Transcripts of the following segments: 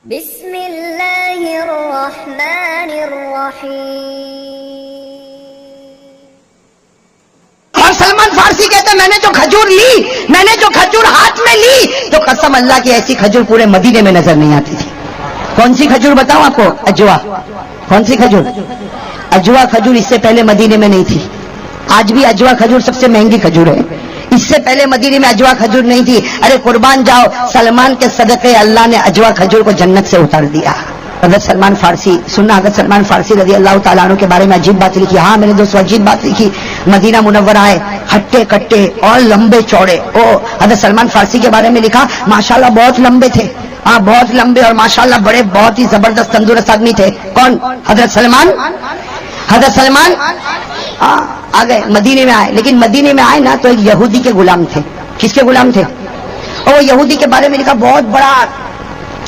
بسم اللہ الرحمن الرحیم. اور سلمان فارسی کہتے ہیں میں نے جو کھجور لی، میں نے جو کھجور ہاتھ میں لی تو قسم اللہ کی ایسی کھجور پورے مدینے میں نظر نہیں آتی تھی. کون سی کھجور بتاؤں آپ کو؟ اجوا. کون سی کھجور؟ اجوا کھجور. اس سے پہلے مدینے میں نہیں تھی. آج بھی اجوا کھجور سب سے مہنگی کھجور ہے. اس سے پہلے مدینے میں اجوا کھجور نہیں تھی. ارے قربان جاؤ، سلمان کے صدقے اللہ نے اجوا کھجور کو جنت سے اتار دیا. حضرت سلمان فارسی سننا، حضرت سلمان فارسی رضی اللہ تعالیٰ عنہ کے بارے میں عجیب بات لکھی. ہاں میرے دوستو، عجیب بات لکھی. مدینہ منورہ ہے، ہٹے کٹے اور لمبے چوڑے. حضرت سلمان فارسی کے بارے میں لکھا ماشاءاللہ بہت لمبے تھے. ہاں بہت لمبے اور ماشاءاللہ بڑے، بہت ہی زبردست تندرست آدمی تھے. کون؟ حضرت سلمان. حضرت سلمان آ گئے مدینے میں آئے، لیکن مدینے میں آئے نا تو ایک یہودی کے غلام تھے. کس کے غلام تھے؟ اور وہ یہودی کے بارے میں لکھا بہت بڑا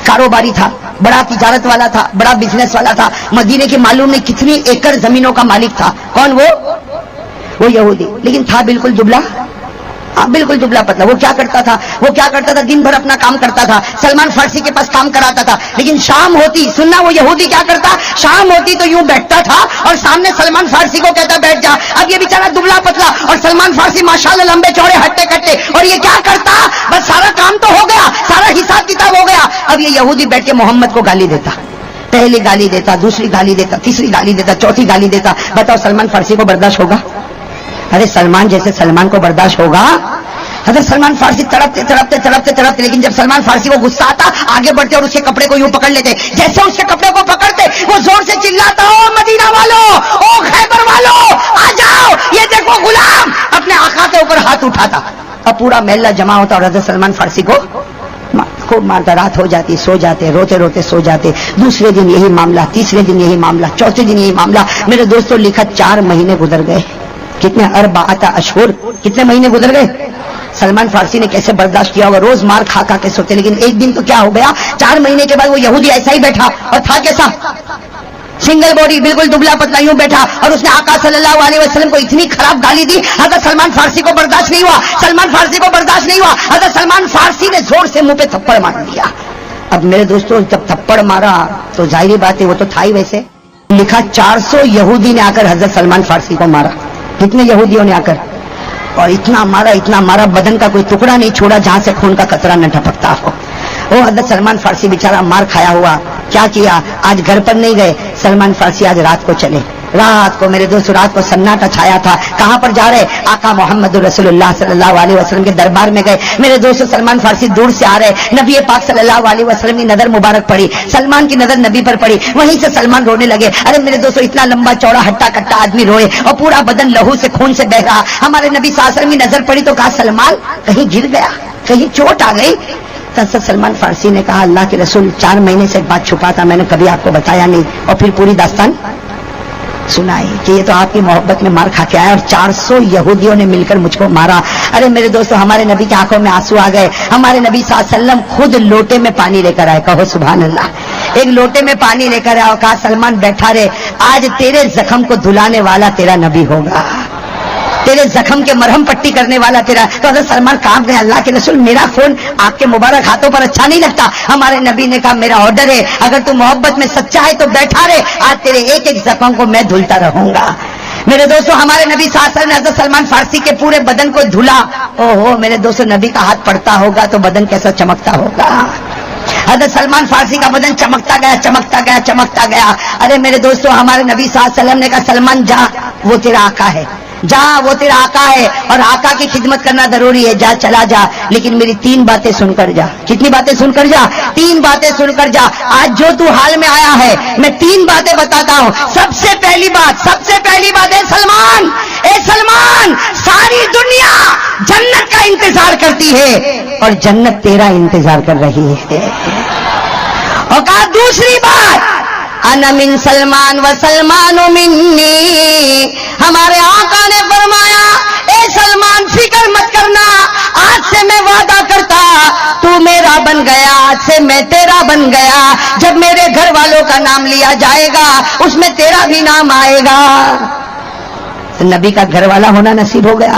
کاروباری تھا، بڑا تجارت والا تھا، بڑا بزنس والا تھا. مدینے کی معلوم نہیں کتنی ایکڑ زمینوں کا مالک تھا. کون وہ یہودی. لیکن تھا بالکل دبلا، بالکل دبلا پتلا. وہ کیا کرتا تھا؟ دن بھر اپنا کام کرتا تھا. سلمان فارسی کے پاس کام کراتا تھا. لیکن شام ہوتی، سننا، وہ یہودی کیا کرتا، شام ہوتی تو یوں بیٹھتا تھا اور سامنے سلمان فارسی کو کہتا بیٹھ جا. اب یہ بیچارہ دبلا پتلا اور سلمان فارسی ماشاءاللہ لمبے چوڑے ہٹے کٹے، اور یہ کیا کرتا، بس سارا کام تو ہو گیا، سارا حساب کتاب ہو گیا. اب یہ یہودی بیٹھ کے محمد کو گالی دیتا. پہلی گالی دیتا، دوسری گالی دیتا، تیسری گالی دیتا، چوتھی گالی دیتا. بتاؤ سلمان فارسی کو برداشت ہوگا؟ ارے سلمان جیسے سلمان کو برداشت ہوگا؟ حضرت سلمان فارسی تڑپتے، لیکن جب سلمان فارسی کو غصہ آتا آگے بڑھتے اور اس کے کپڑے کو یوں پکڑ لیتے. جیسے اس کے کپڑے کو پکڑتے وہ زور سے چلاتا، او مدینہ والو، او خیبر والو، آ جاؤ، یہ دیکھو غلام. اپنے آقا کے اوپر ہاتھ اٹھاتا. اب پورا محلہ جمع ہوتا اور حضرت سلمان فارسی کو خوب مارتا. رات ہو جاتی، سو جاتے، روتے روتے سو جاتے. دوسرے دن یہی معاملہ، تیسرے دن یہی معاملہ، چوتھے دن یہی معاملہ. میرے دوستوں لکھا 4 مہینے گزر گئے. کتنے؟ 4 اشہر. کتنے مہینے گزر گئے؟ سلمان فارسی نے کیسے برداشت کیا ہوگا؟ روز مار کھا کے سوتے. لیکن ایک دن تو کیا ہو گیا، 4 مہینے کے بعد وہ یہودی ایسا ہی بیٹھا اور تھا کیسا؟ سنگل باڈی، بالکل دبلا پتلا یوں بیٹھا. اور اس نے آقا صلی اللہ علیہ وسلم کو اتنی خراب گالی دی، حضرت سلمان فارسی کو برداشت نہیں ہوا. سلمان فارسی کو برداشت نہیں ہوا. حضرت سلمان فارسی نے زور سے منہ پہ تھپڑ مار دیا. اب میرے دوستوں جب تھپڑ مارا تو ظاہری بات ہے وہ تو تھا ہی. ویسے لکھا 400 یہودی نے آ کر حضرت سلمان فارسی کو مارا. کتنے یہودیوں نے آ کر؟ اور اتنا مارا بدن کا کوئی ٹکڑا نہیں چھوڑا جہاں سے خون کا قطرہ نہ ٹپکتا ہو. وہ حضرت سلمان فارسی بیچارہ مار کھایا ہوا. کیا کیا؟ آج گھر پر نہیں گئے سلمان فارسی، آج رات کو چلے. رات کو میرے دوست، رات کو سناٹا چھایا تھا. کہاں پر جا رہے؟ آقا محمد رسول اللہ صلی اللہ علیہ وسلم کے دربار میں گئے. میرے دوست سلمان فارسی دور سے آ رہے. نبی پاک صلی اللہ علیہ وسلم کی نظر مبارک پڑی، سلمان کی نظر نبی پر پڑی. وہیں سے سلمان رونے لگے. ارے میرے دوستو اتنا لمبا چوڑا ہٹا کٹا آدمی روئے اور پورا بدن لہو سے خون سے بہ رہا. ہمارے نبی صلی اللہ علیہ وسلم کی نظر پڑی تو کہا سلمان کہیں گر گیا، کہیں چوٹ آ گئی. سلمان فارسی نے کہا اللہ کے رسول 4 مہینے سے ایک بات چھپا تھا، میں نے کبھی آپ کو بتایا نہیں. اور پھر پوری داستان سنائی کہ یہ تو آپ کی محبت میں مار کھا کے آیا اور 400 یہودیوں نے مل کر مجھ کو مارا. ارے میرے دوستو ہمارے نبی کی آنکھوں میں آنسو آ گئے. ہمارے نبی صلی اللہ علیہ وسلم خود لوٹے میں پانی لے کر آئے. کہو سبحان اللہ. ایک لوٹے میں پانی لے کر آئے اور کہا سلمان بیٹھا رہے، آج تیرے زخم کو دھلانے والا تیرا نبی ہوگا، تیرے زخم کے مرہم پٹی کرنے والا تیرا. تو حضرت سلمان کام گئے، اللہ کے رسول میرا خون آپ کے مبارک ہاتھوں پر اچھا نہیں لگتا. ہمارے نبی نے کہا میرا آرڈر ہے، اگر تو محبت میں سچا ہے تو بیٹھا رہے، آج تیرے ایک ایک زخم کو میں دھلتا رہوں گا. میرے دوستو ہمارے نبی صلی اللہ علیہ وسلم نے حضرت سلمان فارسی کے پورے بدن کو دھلا. اوہو میرے دوستو نبی کا ہاتھ پڑتا ہوگا تو بدن کیسا چمکتا ہوگا. حضرت سلمان فارسی کا بدن چمکتا گیا. ارے میرے دوستو ہمارے نبی صلی اللہ علیہ وسلم نے کہا سلمان جا، وہ تیرا آقا ہے، جا وہ تیرا آقا ہے اور آقا کی خدمت کرنا ضروری ہے. جا چلا جا، لیکن میری 3 باتیں سن کر جا. کتنی باتیں سن کر جا؟ 3 باتیں سن کر جا. آج جو تو حال میں آیا ہے میں 3 باتیں بتاتا ہوں. سب سے پہلی بات ہے سلمان، اے سلمان ساری دنیا جنت کا انتظار کرتی ہے اور جنت تیرا انتظار کر رہی ہے. اور کہا دوسری بات انا من سلمان و سلمان منی. ہمارے آقا نے فرمایا اے سلمان فکر مت کرنا، آج سے میں وعدہ کرتا تو میرا بن گیا، آج سے میں تیرا بن گیا. جب میرے گھر والوں کا نام لیا جائے گا اس میں تیرا بھی نام آئے گا. نبی کا گھر والا ہونا نصیب ہو گیا.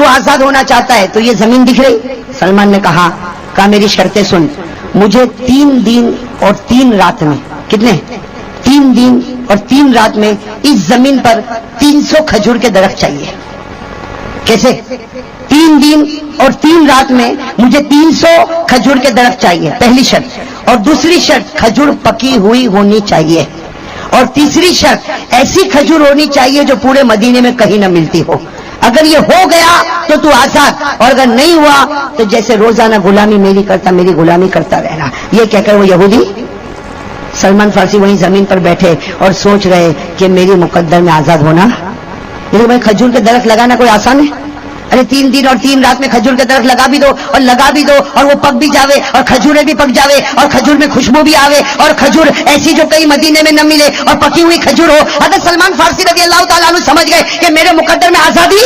تو آزاد ہونا چاہتا ہے تو یہ زمین دکھ رہی؟ سلمان نے کہا میری شرطیں سن، مجھے 3 دن اور 3 رات میں، کتنے؟ 3 دن اور 3 رات میں اس زمین پر 300 کھجور کے درخت چاہیے. کیسے؟ 3 دن اور 3 رات میں مجھے 300 کھجور کے درخت چاہیے، پہلی شرط. اور دوسری شرط کھجور پکی ہوئی ہونی چاہیے. اور تیسری شرط ایسی کھجور ہونی چاہیے جو پورے مدینے میں کہیں نہ ملتی ہو. اگر یہ ہو گیا تو آزاد، اور اگر نہیں ہوا تو جیسے روزانہ غلامی میری کرتا، میری غلامی کرتا رہنا. یہ کہہ کر وہ یہودی سلمان فارسی وہیں زمین پر بیٹھے اور سوچ رہے کہ میری مقدر میں آزاد ہونا. لیکن بھائی کھجور کے درخت لگانا کوئی آسان ہے؟ ارے 3 دن اور 3 رات میں کھجور کے درخت لگا بھی دو اور وہ پک بھی جاوے اور کھجوریں بھی پک جاوے اور کھجور میں خوشبو بھی آوے اور کھجور ایسی جو کئی مدینے میں نہ ملے اور پکی ہوئی کھجور ہو. حضرت سلمان فارسی رضی اللہ تعالیٰ عنہ سمجھ گئے کہ میرے مقدر میں آزادی.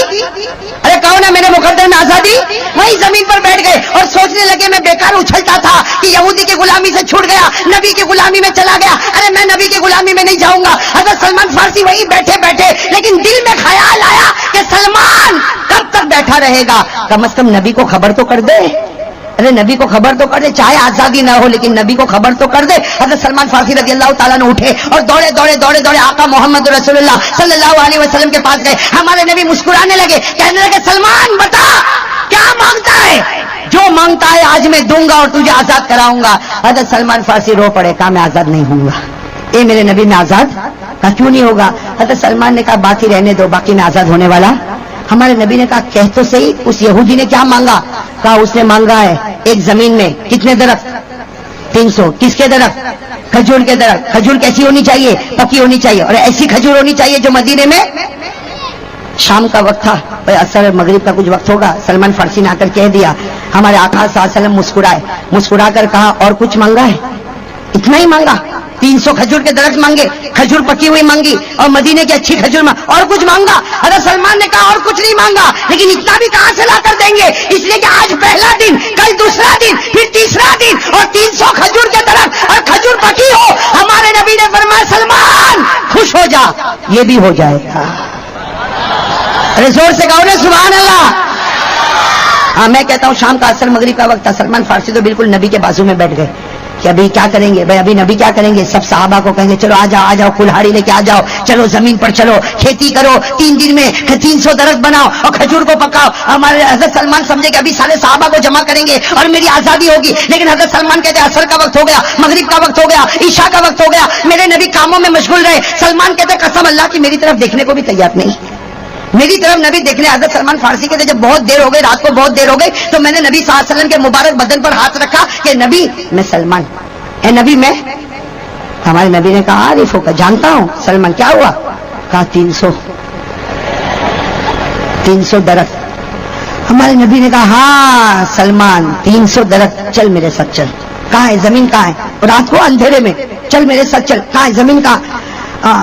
ارے کہو نا میرے مقدر میں آزادی. وہی زمین پر بیٹھ گئے اور سوچنے لگے میں بیکار اچھلتا تھا کہ یہودی کی غلامی سے چھوٹ گیا، نبی کی غلامی میں چلا گیا. ارے میں نبی کی غلامی میں نہیں جاؤں گا. حضرت سلمان فارسی وہی بیٹھے لیکن دل میں خیال آیا کہ سلمان کب تک بیٹھا رہے گا، کم از کم نبی کو خبر تو کر دے. ارے نبی کو خبر تو کر دے، چاہے آزادی نہ ہو لیکن نبی کو خبر تو کر دے. حضرت سلمان فارسی رضی اللہ تعالیٰ نے اٹھے اور دوڑے آقا محمد رسول اللہ صلی اللہ علیہ وسلم کے پاس گئے. ہمارے نبی مسکرانے لگے، کہنے لگے سلمان بتا کیا مانگتا ہے؟ جو مانگتا ہے آج میں دوں گا اور تجھے آزاد کراؤں گا. حضرت سلمان فارسی رو پڑے، کہا میں آزاد نہیں ہوں گا. اے میرے نبی میں آزاد؟ کہا کیوں نہیں ہوگا؟ حضرت سلمان نے کہا باقی رہنے دو، باقی میں آزاد ہونے والا. ہمارے نبی نے کہا کہہ تو صحیح، اس یہودی نے کیا مانگا؟ کہا اس نے مانگا ہے ایک زمین میں کتنے درخت؟ 300. کس کے درخت؟ کھجور کے درخت. کھجور کیسی ہونی چاہیے؟ پکی ہونی چاہیے، اور ایسی کھجور ہونی چاہیے جو مدینے میں. شام کا وقت تھا، اثر مغرب کا کچھ وقت ہوگا. سلمان فارسی نے آ کر کہہ دیا. ہمارے آقا صلی اللہ علیہ وسلم مسکرائے، مسکرا کر کہا اور کچھ مانگا ہے؟ اتنا ہی مانگا؟ 300 کھجور کے درخت مانگے، کھجور پکی ہوئی مانگی اور مدینے کی اچھی کھجور اور کچھ مانگا؟ حضرت سلمان نے کہا اور کچھ نہیں مانگا، لیکن اتنا بھی کہاں سے لا کر دیں گے؟ اس لیے کہ آج پہلا دن، کل دوسرا دن، پھر تیسرا دن، اور 300 کھجور کے درخت اور کھجور پکی ہو. ہمارے نبی نے فرمایا سلمان خوش ہو جا، یہ بھی ہو جائے گا. ارے زور سے کہو نا سبحان اللہ. ہاں میں کہتا ہوں شام کا اثر مغرب کا وقت تھا. سلمان فارسی تو بالکل نبی کے بازو میں بیٹھ گئے کہ ابھی کیا کریں گے بھائی، ابھی نبی کیا کریں گے؟ سب صحابہ کو کہیں گے چلو آ جاؤ کلہاڑی لے کے آ جاؤ، چلو زمین پر چلو، کھیتی کرو، 3 دن میں 300 درخت بناؤ اور کھجور کو پکاؤ. ہمارے حضرت سلمان سمجھے کہ ابھی سارے صحابہ کو جمع کریں گے اور میری آزادی ہوگی. لیکن حضرت سلمان کہتے ہیں عصر کا وقت ہو گیا، مغرب کا وقت ہو گیا، عشاء کا وقت ہو گیا، میرے نبی کاموں میں مشغول رہے. سلمان کہتے ہیں قسم اللہ کی میری طرف دیکھنے کو بھی تیار نہیں، میری طرف نبی دیکھنے. حضرت سلمان فارسی کہتے جب بہت دیر ہو گئی، رات کو بہت دیر ہو گئی، تو میں نے نبی صلی اللہ علیہ وسلم کے مبارک بدن پر ہاتھ رکھا کہ نبی میں سلمان، اے نبی میں. ہمارے نبی نے کہا عارف ہو کر جانتا ہوں. سلمان کیا ہوا؟ کہا 300 درخت. ہمارے نبی نے کہا ہاں سلمان 300 درخت، چل میرے ساتھ چل. کہاں ہے زمین؟ کہاں ہے؟ رات کو اندھیرے میں، چل میرے ساتھ چل. کہاں ہے زمین؟ کہاں؟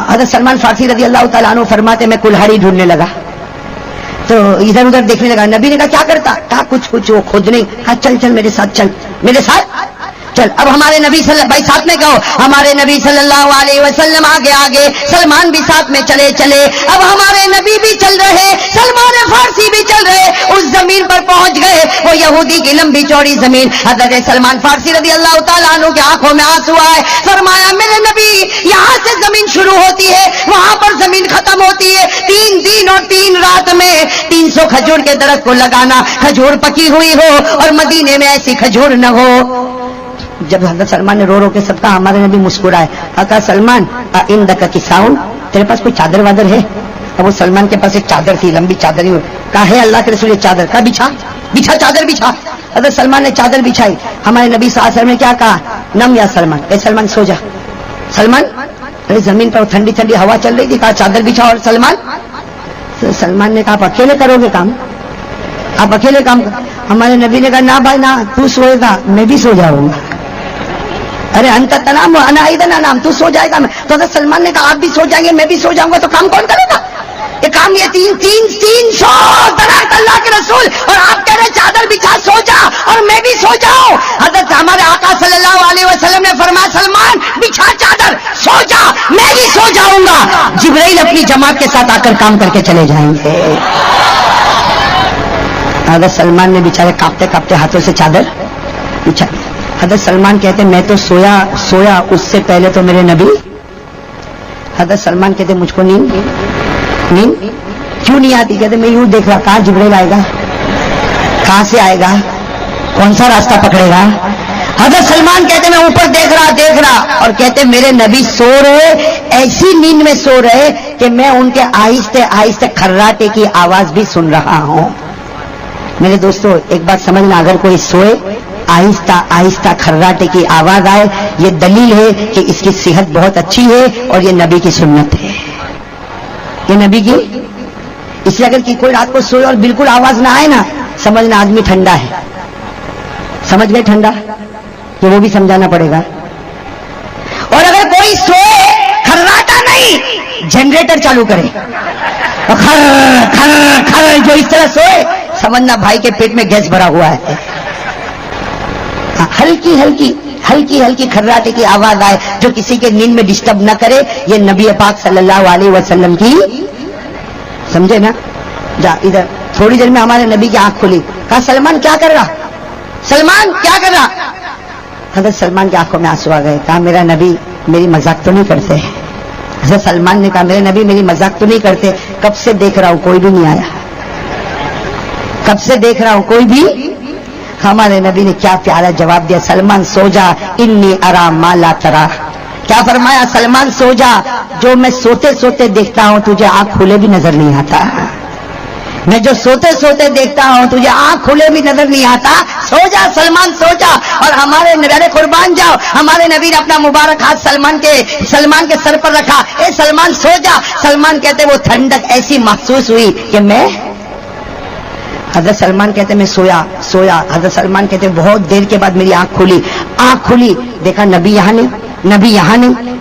حضرت سلمان فارسی رضی اللہ تعالیٰ عنہ فرماتے میں کلہاڑی ڈھونڈنے لگا تو ادھر ادھر دیکھنے لگا. نبی نے کہا کیا کرتا؟ کہا کچھ وہ خود نہیں. کہا چل چل میرے ساتھ چل، میرے ساتھ چل. اب ہمارے نبی بھائی ساتھ میں کہو، ہمارے نبی صلی اللہ علیہ وسلم آگے آگے، سلمان بھی ساتھ میں چلے. اب ہمارے نبی بھی چل رہے، سلمان فارسی بھی چل رہے. اس زمین پر پہنچ گئے، وہ یہودی کی لمبی چوڑی زمین. حضرت سلمان فارسی رضی اللہ تعالیٰ عنہ کی آنکھوں میں آنسو آئے. فرمایا میرے نبی یہاں سے زمین شروع ہوتی ہے، وہاں پر زمین ختم ہوتی ہے. 3 دن اور 3 رات میں 300 کھجور کے درخت کو لگانا، کھجور پکی ہوئی ہو اور مدینے میں ایسی کھجور نہ ہو. جب حضرت سلمان نے رو رو کے سب کہا، ہمارے نبی مسکرائے. کہا سلمان عندک کساؤن، تیرے پاس کوئی چادر وادر ہے؟ اب وہ سلمان کے پاس ایک چادر تھی، لمبی چادر ہی. کہا ہے اللہ کے رسول یہ چادر. کہا بچھا چادر بچھا. حضرت سلمان نے چادر بچھائی. ہمارے نبی صلی اللہ علیہ وسلم نے کیا کہا؟ نم یا سلمان، اے سلمان سو جا. سلمان ارے زمین پر ٹھنڈی ٹھنڈی ہوا چل رہی تھی. کہا چادر بچھا. اور سلمان نے کہا آپ اکیلے کرو گے کام؟ آپ اکیلے کام کر. ہمارے نبی نے کہا نہ بھائی نہ، تو سوئے گا میں بھی سو جاؤں گا. ارے انت تنام انا ایدن انام، تو سو جائے گا. تو حضرت سلمان نے کہا آپ بھی سو جائیں گے میں بھی سو جاؤں گا، تو کام کون کرے گا؟ یہ کام یہ 300 درخت اللہ کے رسول، اور آپ کہہ رہے چادر بچھا سو جا اور میں بھی سو جاؤں. حضرت ہمارے آقا صلی اللہ علیہ وسلم نے فرمایا سلمان بچھا چادر، سو جا میں بھی سو جاؤں گا. جبرائیل اپنی جماعت کے ساتھ آ کر کام کر کے چلے جائیں گے. حضرت سلمان نے بیچارے کاپتے کاپتے ہاتھوں سے چادر بچھا دی. حضرت سلمان کہتے میں تو سویا اس سے پہلے تو میرے نبی. حضرت سلمان کہتے مجھ کو نیند کیوں نہیں آتی؟ کہتے میں یوں دیکھ رہا کہاں جبریل آئے گا, کہاں سے آئے گا, کون سا راستہ پکڑے گا. حضرت سلمان کہتے میں اوپر دیکھ رہا اور کہتے میرے نبی سو رہے, ایسی نیند میں سو رہے کہ میں ان کے آہستہ آہستہ کھراٹے کی آواز بھی سن رہا ہوں. میرے دوستو ایک بات سمجھنا, اگر کوئی سوئے آہستہ آہستہ کھراٹے کی آواز آئے, یہ دلیل ہے کہ اس کی صحت بہت اچھی ہے اور یہ نبی کی سنت ہے, یہ نبی کی. اس لیے اگر کوئی رات کو سوئے اور بالکل آواز نہ آئے نا, سمجھنا آدمی ٹھنڈا ہے. سمجھ گئے ٹھنڈا, کہ وہ بھی سمجھانا پڑے گا. اور اگر کوئی سوئے کھراٹا نہیں, جنریٹر چالو کرے کھر جو اس طرح سوئے, سمجھنا بھائی کے پیٹ میں گیس بھرا ہوا ہے. ہلکی ہلکی کھراٹے کی آواز آئے جو کسی کے نیند میں ڈسٹرب نہ کرے, یہ نبی پاک صلی اللہ علیہ وسلم کی. سمجھے نا؟ جا ادھر. تھوڑی دیر میں ہمارے نبی کی آنکھ کھلی, کہا سلمان کیا کر رہا, سلمان کیا کر رہا. حضرت سلمان کی آنکھوں میں آنسو آ گئے. کہا میرا نبی میری مذاق تو نہیں کرتے. حضرت سلمان نے کہا میرے نبی میری مذاق تو نہیں کرتے, کب سے دیکھ رہا ہوں کوئی بھی نہیں آیا, کب سے دیکھ رہا ہوں کوئی بھی. ہمارے نبی نے کیا پیارا جواب دیا, سلمان سو جا انی ارا ما لا ترا. کیا فرمایا, سلمان سو جا, جو میں سوتے سوتے دیکھتا ہوں تجھے آنکھ کھلے بھی نظر نہیں آتا. میں جو سوتے سوتے دیکھتا ہوں تجھے آنکھ کھلے بھی نظر نہیں آتا. سو جا سلمان سو جا. اور ہمارے نبی قربان جاؤ, ہمارے نبی نے اپنا مبارک ہاتھ سلمان کے سر پر رکھا. اے سلمان سو جا. سلمان کہتے وہ ٹھنڈک ایسی محسوس ہوئی کہ میں. حضرت سلمان کہتے میں سویا. حضرت سلمان کہتے بہت دیر کے بعد میری آنکھ کھلی, دیکھا نبی یہاں نہیں,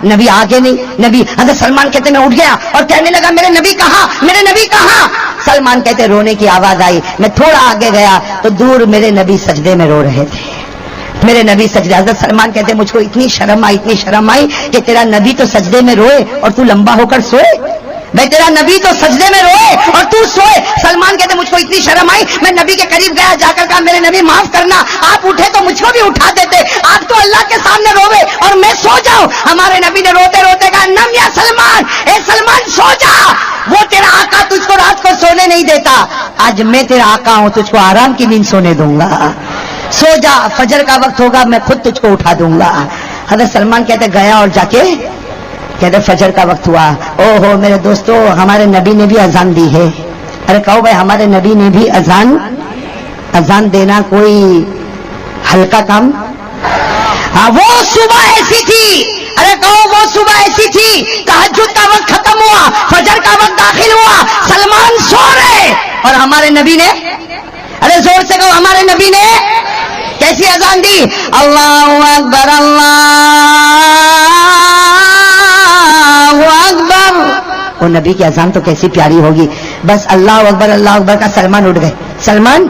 نبی آگے نہیں, نبی. حضرت سلمان کہتے میں اٹھ گیا اور کہنے لگا میرے نبی کہاں. سلمان کہتے رونے کی آواز آئی, میں تھوڑا آگے گیا تو دور میرے نبی سجدے میں رو رہے تھے. میرے نبی سجدے. حضرت سلمان کہتے مجھ کو اتنی شرم آئی کہ تیرا نبی تو سجدے میں روئے اور تو لمبا ہو کر سوئے. بھائی تیرا نبی تو سجدے میں روئے اور تو سوئے. سلمان کہتے مجھ کو اتنی شرم آئی, میں نبی کے قریب گیا, جا کر کہا میرے نبی معاف کرنا, آپ اٹھے تو مجھ کو بھی اٹھا دیتے, آپ تو اللہ کے سامنے روئے اور میں سو جاؤں. ہمارے نبی نے روتے روتے کہا نم یا سلمان, اے سلمان سو جا, وہ تیرا آقا تجھ کو رات کو سونے نہیں دیتا, آج میں تیرا آقا ہوں, تجھ کو آرام کی نیند سونے دوں گا. سو جا, فجر کا وقت ہوگا میں خود تجھ کو اٹھا دوں گا. حضرت سلمان کہتے گیا اور جا کے کہتے فجر کا وقت ہوا. او ہو میرے دوستو, ہمارے نبی نے بھی اذان دی ہے. ارے کہو بھائی ہمارے نبی نے بھی اذان دینا کوئی ہلکا کام. ہاں وہ صبح ایسی تھی, ارے کہو وہ صبح ایسی تھی, تہجد کا وقت ختم ہوا, فجر کا وقت داخل ہوا, سلمان سو رہے اور ہمارے نبی نے, ارے زور سے کہو ہمارے نبی نے کیسی اذان دی. اللہ اکبر اللہ اکبر. وہ نبی کی اذان تو کیسی پیاری ہوگی. بس اللہ اکبر کا سلمان اٹھ گئے. سلمان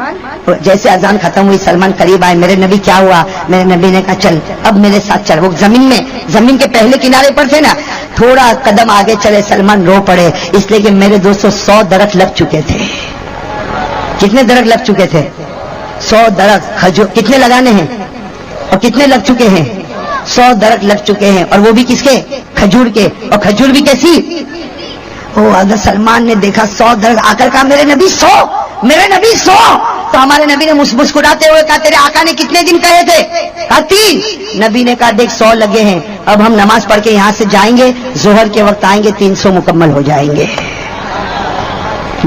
جیسے اذان ختم ہوئی سلمان قریب آئے. میرے نبی کیا ہوا؟ میرے نبی نے کہا چل اب میرے ساتھ چل. وہ زمین کے پہلے کنارے پر تھے نا, تھوڑا قدم آگے چلے. سلمان رو پڑے اس لیے کہ میرے دوستوں 100 درخت لگ چکے تھے. کتنے درخت لگ چکے تھے؟ 100 درخت. کھجور کتنے لگانے ہیں اور کتنے لگ چکے ہیں؟ 100 درخت لگ چکے ہیں. اور وہ بھی کس کے؟ کھجور کے. اور کھجور بھی کیسی؟ حضرت سلمان نے دیکھا 100 درخت. آ کر کہا میرے نبی 100, میرے نبی 100. تو ہمارے نبی نے مسکراتے ہوئے کہا تیرے آقا نے کتنے دن کہے تھے؟ کہا 3. نبی نے کہا دیکھ 100 لگے ہیں, اب ہم نماز پڑھ کے یہاں سے جائیں گے, ظہر کے وقت آئیں گے, 300 مکمل ہو جائیں گے.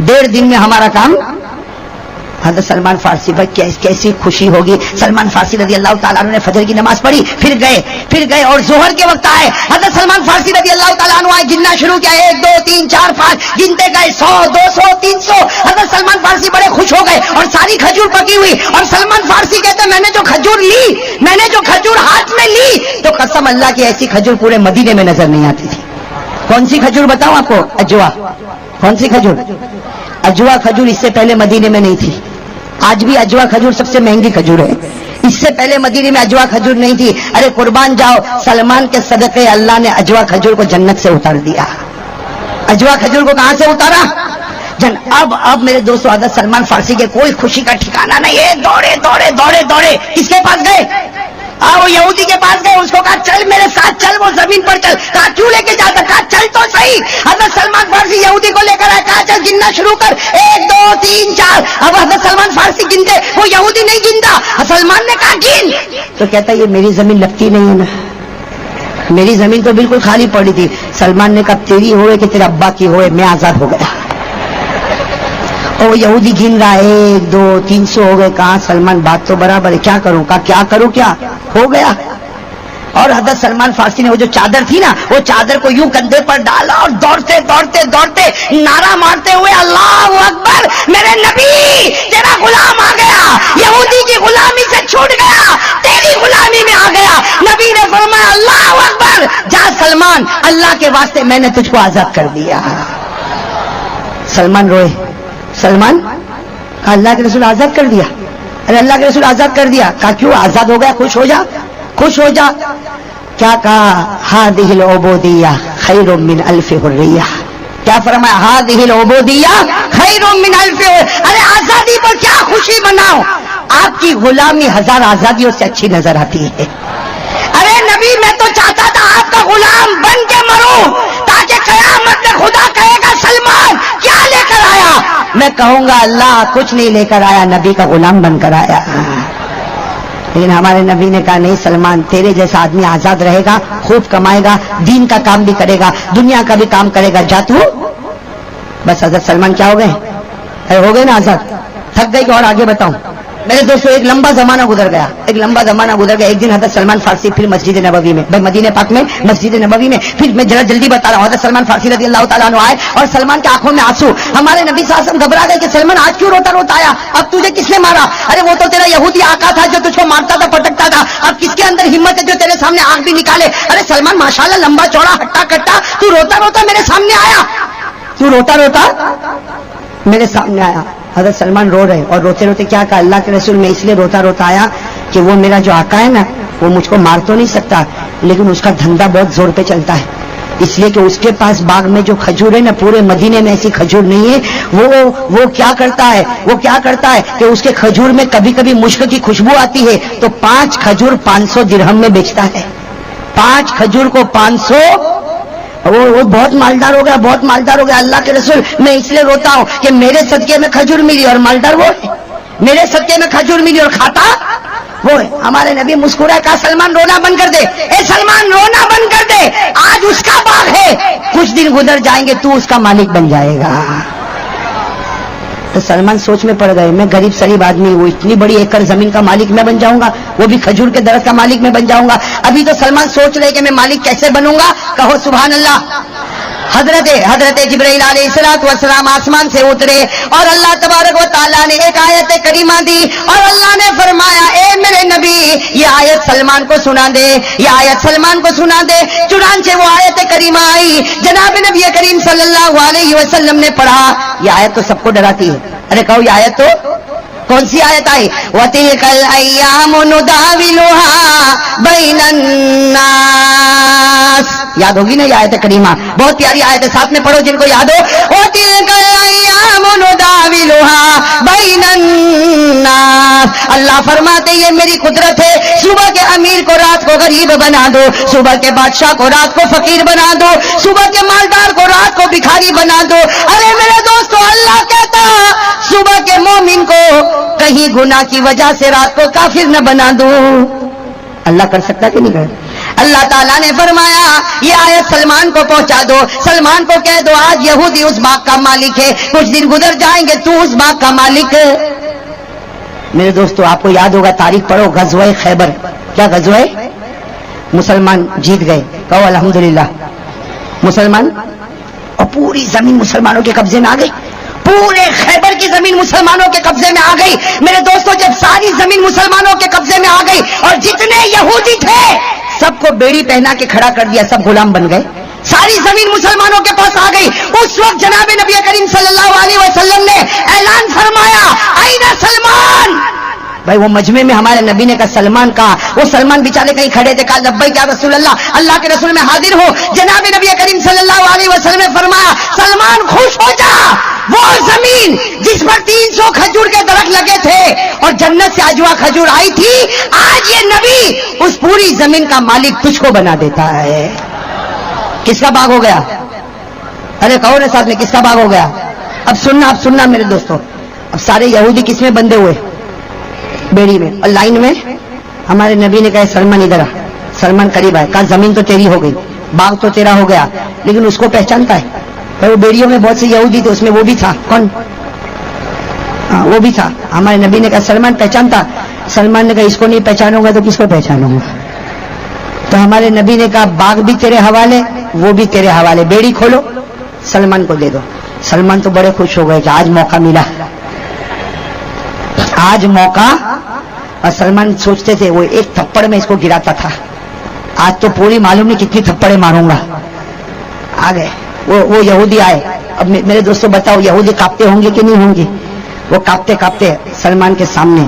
1.5 دن میں ہمارا کام. حضرت سلمان فارسی بھائی کیسی خوشی ہوگی. سلمان فارسی رضی اللہ تعالیٰ عنہ نے فجر کی نماز پڑھی, پھر گئے اور ظہر کے وقت آئے. حضرت سلمان فارسی رضی اللہ تعالیٰ عنہ آئے, گننا شروع کیا, 1 2 3 4 5 گنتے گئے, 100 200 300. حضرت سلمان فارسی بڑے خوش ہو گئے اور ساری کھجور پکی ہوئی. اور سلمان فارسی کہتے میں نے جو کھجور ہاتھ میں لی تو قسم اللہ کی ایسی کھجور پورے مدینے میں نظر نہیں آتی تھی. کون سی کھجور بتاؤں آپ کو؟ اجوا. کون سی کھجور؟ اجوا کھجور. اس سے پہلے مدینے میں نہیں تھی. آج بھی اجوا کھجور سب سے مہنگی کھجور ہے. اس سے پہلے مدینے میں اجوا کھجور نہیں تھی. ارے قربان جاؤ, سلمان کے صدقے اللہ نے اجوا کھجور کو جنت سے اتار دیا. اجوا کھجور کو کہاں سے اتارا؟ اب میرے دوستوں حضرت سلمان فارسی کے کوئی خوشی کا ٹھکانا نہیں ہے، دوڑے دوڑے دوڑے دوڑے کس کے پاس گئے؟ وہ یہودی کے پاس گئے، اس کو کہا چل میرے ساتھ چل، وہ زمین پر چل، کہا کیوں لے کے جاتا، کہا چل تو صحیح۔ حضرت سلمان فارسی یہودی کو لے کر آئے، کہا چل گننا شروع کر، 1 2 3 4۔ اب حضرت سلمان فارسی گنتے، وہ یہودی نہیں گنتا، سلمان نے کہا گن، تو کہتا یہ میری زمین لگتی نہیں ہے نا، میری زمین تو بالکل خالی پڑی تھی۔ سلمان نے کہا تیری ہوئے کہ تیرے ابا کی ہوئے، میں آزاد ہو گیا۔ اور وہ یہودی گن رہا ہے 1 2 300 ہو گئے، کہاں سلمان بات تو برابر ہے، کیا کروں، کہا کیا کروں، کیا ہو گیا۔ اور حضرت سلمان فارسی نے وہ جو چادر تھی نا، وہ چادر کو یوں کندھے پر ڈالا اور دوڑتے دوڑتے دوڑتے نعرہ مارتے ہوئے اللہ اکبر، میرے نبی تیرا غلام آ گیا، یہودی کی غلامی سے چھوٹ گیا، تیری غلامی میں آ گیا۔ نبی نے فرمایا اللہ اکبر، جا سلمان، اللہ کے واسطے میں نے تجھ کو آزاد کر دیا۔ سلمان روئے، سلمان اللہ کے رسول آزاد کر دیا، ارے اللہ کے رسول آزاد کر دیا، کہا کیوں آزاد ہو گیا، خوش ہو جا، خوش ہو جا۔ کیا کہا ہذہ العبودیہ خیر من الف حریہ، کیا فرمایا ہذہ العبودیہ خیر من الف حریہ، ارے آزادی پر کیا خوشی مناؤ، آپ کی غلامی 1000 آزادیوں سے اچھی نظر آتی ہے۔ ارے نبی میں تو چاہتا تھا آپ کا غلام بن کے مروں، تاکہ قیامت میں خدا کہے گا سلمان کیا لے کر آیا، میں کہوں گا اللہ کچھ نہیں لے کر آیا، نبی کا غلام بن کر آیا۔ لیکن ہمارے نبی نے کہا نہیں سلمان، تیرے جیسا آدمی آزاد رہے گا، خوب کمائے گا، دین کا کام بھی کرے گا، دنیا کا بھی کام کرے گا، جا تو۔ بس حضرت سلمان کیا ہو گئے، ارے ہو گئے نا آزاد، تھک گئے کہ اور آگے بتاؤں۔ میرے دوستوں ایک لمبا زمانہ گزر گیا، ایک لمبا زمانہ گزر گیا۔ ایک دن حضرت سلمان فارسی پھر مسجد نبوی میں، بھائی مدینہ پاک میں مسجد نبوی میں، پھر میں ذرا جلدی بتا رہا ہوں، حضرت سلمان فارسی رضی اللہ تعالیٰ عنہ آئے اور سلمان کی آنکھوں میں آنسو۔ ہمارے نبی صلی اللہ علیہ وسلم گھبرا گئے کہ سلمان آج کیوں روتا روتا آیا، اب تجھے کس نے مارا؟ ارے وہ تو تیرا یہودی آقا تھا جو تجھ کو مارتا تھا پٹکتا تھا، اب کس کے اندر ہمت ہے جو تیرے سامنے آنکھ بھی نکالے؟ ارے سلمان ماشاءاللہ لمبا چوڑا ہٹا کٹا، تو روتا روتا میرے سامنے آیا، تو روتا روتا میرے سامنے آیا۔ حضرت سلمان رو رہے اور روتے روتے کیا کہا، اللہ کے رسول میں اس لیے روتا روتا آیا کہ وہ میرا جو آقا ہے نا، وہ مجھ کو مار تو نہیں سکتا، لیکن اس کا دھندا بہت زور پہ چلتا ہے، اس لیے کہ اس کے پاس باغ میں جو کھجور ہے نا، پورے مدینے میں ایسی کھجور نہیں ہے، وہ کیا کرتا ہے کہ اس کے کھجور میں کبھی کبھی مشک کی خوشبو آتی ہے، تو 5 کھجور 500 درہم میں بیچتا ہے، 5 کھجور کو 500، وہ بہت مالدار ہو گیا، بہت مالدار ہو گیا۔ اللہ کے رسول میں اس لیے روتا ہوں کہ میرے صدقے میں کھجور ملی اور مالدار وہ ہے، میرے صدقے میں کھجور ملی اور کھاتا وہ ہے۔ ہمارے نبی مسکرائے، کہا سلمان رونا بند کر دے، اے سلمان رونا بند کر دے، آج اس کا باغ ہے، کچھ دن گزر جائیں گے تو اس کا مالک بن جائے گا۔ تو سلمان سوچ میں پڑ گئے، میں غریب سریب آدمی ہوں، اتنی بڑی ایکڑ زمین کا مالک میں بن جاؤں گا، وہ بھی کھجور کے درخت کا مالک میں بن جاؤں گا۔ ابھی تو سلمان سوچ رہے کہ میں مالک کیسے بنوں گا، کہو سبحان اللہ۔ حضرت جبرائیل علیہ السلام آسمان سے اترے اور اللہ تبارک و تعالیٰ نے ایک آیت کریمہ دی اور اللہ نے فرمایا اے میرے نبی یہ آیت سلمان کو سنا دے، یہ آیت سلمان کو سنا دے۔ چنانچہ وہ آیت کریمہ آئی، جناب نبی کریم صلی اللہ علیہ وسلم نے پڑھا۔ یہ آیت تو سب کو ڈراتی ہے، ارے کہو یہ آیت تو کون سی آیت آئی؟ وَتِلْكَ الْأَيَّامُ نُدَاوِلُهَا بَيْنَ النَّاسِ، یاد ہوگی نا یہ آیت کریمہ، بہت پیاری آیت ہے، ساتھ میں پڑھو جن کو یاد ہو۔ وَتِلْكَ الْأَيَّامُ نُدَاوِلُهَا بَيْنَ النَّاسِ، اللہ فرماتے یہ میری قدرت ہے، صبح کے امیر کو رات کو غریب بنا دو، صبح کے بادشاہ کو رات کو فقیر بنا دو، صبح کے مالدار کو رات کو بھکاری بنا دو۔ ارے میرے دوستو اللہ کہتا صبح کے مومن کو کہیں گناہ کی وجہ سے رات کو کافر نہ بنا دو۔ اللہ کر سکتا کہ نہیں کر؟ اللہ تعالیٰ نے فرمایا یہ آیت سلمان کو پہنچا دو، سلمان کو کہہ دو آج یہودی اس باغ کا مالک ہے، کچھ دن گزر جائیں گے تو اس باغ کا مالک ہے۔ میرے دوستو آپ کو یاد ہوگا، تاریخ پڑھو، غزوہ خیبر، کیا غزوہ ہے؟ مسلمان جیت گئے، کہو الحمدللہ۔ مسلمان اور پوری زمین مسلمانوں کے قبضے میں آ گئی، پورے خیبر کی زمین مسلمانوں کے قبضے میں آ گئی۔ میرے دوستو جب ساری زمین مسلمانوں کے قبضے میں آ گئی اور جتنے یہودی تھے سب کو بیڑی پہنا کے کھڑا کر دیا، سب غلام بن گئے، ساری زمین مسلمانوں کے پاس آ گئی۔ اس وقت جناب نبی کریم صلی اللہ علیہ وسلم نے اعلان فرمایا، اين سلمان، بھائی وہ مجمع میں ہمارے نبی نے کہا سلمان کہا، وہ سلمان بیچارے کہیں کھڑے تھے، کہا لبیک یا رسول اللہ، اللہ کے رسول میں حاضر ہو۔ جناب نبی کریم صلی اللہ علیہ وسلم نے فرمایا سلمان خوش ہو جا، وہ زمین جس پر 300 کھجور کے درخت لگے تھے اور جنت سے اجوا کھجور آئی تھی، آج یہ نبی اس پوری زمین کا مالک تجھ کو بنا دیتا ہے۔ کس کا باغ ہو گیا؟ ارے کہو نا ساتھ میں، کس کا باغ ہو گیا؟ اب سننا میرے دوستوں، اب سارے یہودی کس میں بندے ہوئے؟ بیڑی میں، اور لائن میں ہمارے نبی نے کہا سلمان ادھر آ۔ سلمان قریب آئے، کہا زمین تو تیری ہو گئی، باغ تو تیرا ہو گیا، لیکن اس کو پہچانتا ہے؟ پر وہ بیڑیوں میں بہت سے یہودی تھے، اس میں وہ بھی تھا، کون؟ وہ بھی تھا۔ ہمارے نبی نے کہا سلمان پہچانتا؟ سلمان نے کہا اس کو نہیں پہچانوں گا تو کس کو پہچانوں گا؟ تو ہمارے نبی نے کہا باغ بھی تیرے حوالے، وہ بھی تیرے حوالے، بیڑی کھولو سلمان کو دے دو۔ سلمان تو بڑے خوش ہو گئے کہ آج موقع ملا، آج موقع۔ اور سلمان سوچتے تھے وہ ایک تھپڑ میں اس کو گراتا تھا، آج تو پوری معلوم نہیں کتنی تھپڑے ماروں گا۔ آ گئے وہ یہودی آئے۔ اب میرے دوستوں بتاؤ یہودی کاپتے ہوں گے کہ نہیں ہوں گے؟ وہ کاپتے کاپتے سلمان کے سامنے،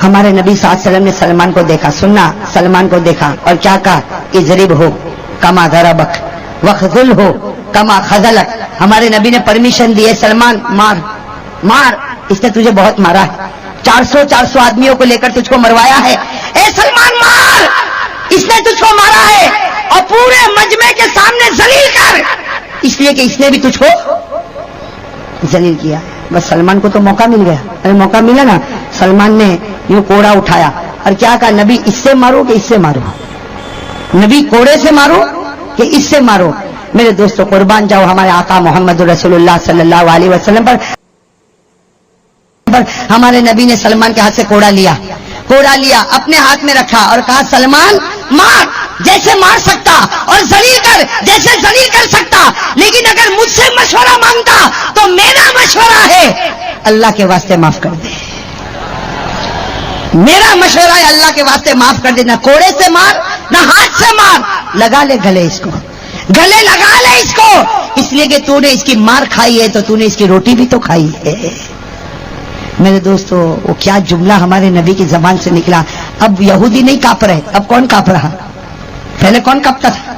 ہمارے نبی صلی اللہ علیہ وسلم نے سلمان کو دیکھا، سننا، سلمان کو دیکھا اور کیا کہا؟ اضرب ہو کما ضربک وخذل ہو کما خذلک۔ ہمارے نبی نے پرمیشن دی ہے سلمان مار مار، اس نے تجھے بہت مارا ہے، 400 آدمیوں کو لے کر تجھ کو مروایا ہے، اے سلمان مار، اس نے تجھ کو مارا ہے اور پورے مجمع کے سامنے ذلیل کر، اس لیے کہ اس نے بھی تجھ کو ذلیل کیا۔ بس سلمان کو تو موقع مل گیا، ارے موقع ملا نا، سلمان نے یوں کوڑا اٹھایا اور کیا کہا نبی اس سے مارو کہ اس سے مارو؟ نبی کوڑے سے مارو کہ اس سے مارو؟ میرے دوستوں قربان جاؤ ہمارے آقا محمد رسول اللہ صلی اللہ علیہ وسلم پر ہمارے نبی نے سلمان کے ہاتھ سے کوڑا لیا، اپنے ہاتھ میں رکھا اور کہا سلمان مار جیسے مار سکتا اور ذلیل کر جیسے ذلیل کر سکتا، لیکن اگر مجھ سے مشورہ مانگتا تو میرا مشورہ ہے اللہ کے واسطے معاف کر دے، میرا مشورہ ہے اللہ کے واسطے معاف کر دے، نہ کوڑے سے مار نہ ہاتھ سے مار، لگا لے گلے، اس کو گلے لگا لے اس کو، اس لیے کہ تو نے اس کی مار کھائی ہے تو تو نے اس کی روٹی بھی تو کھائی ہے۔ میرے دوستو وہ کیا جملہ ہمارے نبی کی زبان سے نکلا۔ اب یہودی نہیں کانپ رہے، اب کون کانپ رہا؟ پہلے کون کانپتا تھا،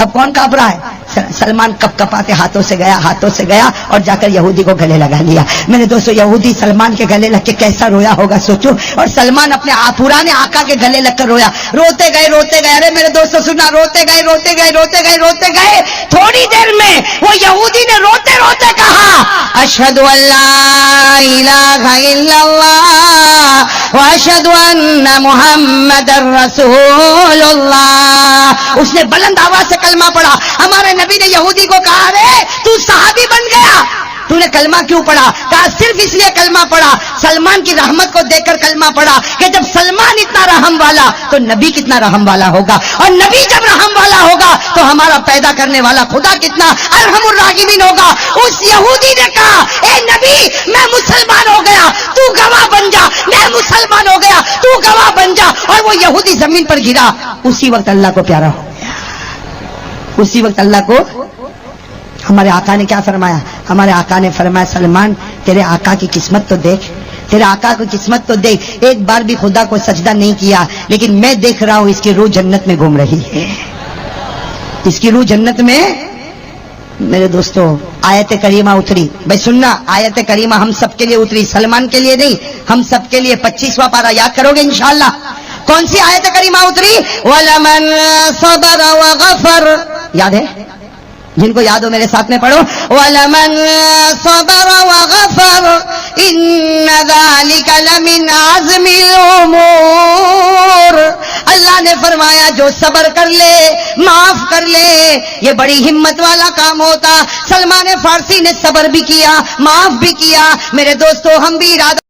اب کون کانپ رہا ہے؟ سلمان کپ کپاتے ہاتھوں سے گیا اور جا کر یہودی کو گلے لگا لیا۔ میرے دوستو یہودی سلمان کے گلے لگ کے کیسا رویا ہوگا سوچو، اور سلمان اپنے پرانے آقا کے گلے لگ کر رویا، روتے گئے۔ ارے میرے دوستو سننا، روتے گئے، تھوڑی دیر میں وہ یہودی نے روتے روتے کہا اشہد ان لا الہ الا اللہ واشہد ان محمد رسول اللہ۔ اس نے بلند آواز سے کلمہ پڑھا۔ ہمارے نبی نے یہودی کو کہا رے تو صحابی بن گیا، تو نے کلمہ کیوں پڑھا؟ کہا صرف اس لیے کلمہ پڑھا، سلمان کی رحمت کو دیکھ کر کلمہ پڑھا کہ جب سلمان اتنا رحم والا تو نبی کتنا رحم والا ہوگا، اور نبی جب رحم والا ہوگا تو ہمارا پیدا کرنے والا خدا کتنا ارحم الراحمین ہوگا۔ اس یہودی نے کہا اے نبی میں مسلمان ہو گیا، تو گواہ بن جا، میں مسلمان ہو گیا، تو گواہ بن جا، اور وہ یہودی زمین پر گرا۔ اسی وقت اللہ کو پیارا ہو گیا، اسی وقت اللہ کو۔ ہمارے آقا نے کیا فرمایا؟ ہمارے آقا نے فرمایا سلمان تیرے آقا کی قسمت تو دیکھ، تیرے آقا کی قسمت تو دیکھ، ایک بار بھی خدا کو سجدہ نہیں کیا، لیکن میں دیکھ رہا ہوں اس کی روح جنت میں گھوم رہی ہے، اس کی روح جنت میں۔ میرے دوستو آیت کریمہ اتری، بھائی سننا، آیت کریمہ ہم سب کے لیے اتری، سلمان کے لیے نہیں، ہم سب کے لیے۔ 25واں پارہ یاد کرو گے انشاءاللہ؟ کون سی آیت کریمہ اتری؟ وَلَمَنْ صَبَرَ وَغَفَرَ، یاد ہے؟ جن کو یاد ہو میرے ساتھ میں پڑھو، وَلَمَنْ صَبَرَ وَغَفَرَ إِنَّ ذَلِكَ لَمِنْ عَزْمِ الْأُمُورِ۔ اللہ نے فرمایا جو صبر کر لے، معاف کر لے، یہ بڑی ہمت والا کام ہوتا۔ سلمان فارسی نے صبر بھی کیا، معاف بھی کیا۔ میرے دوستو ہم بھی ارادہ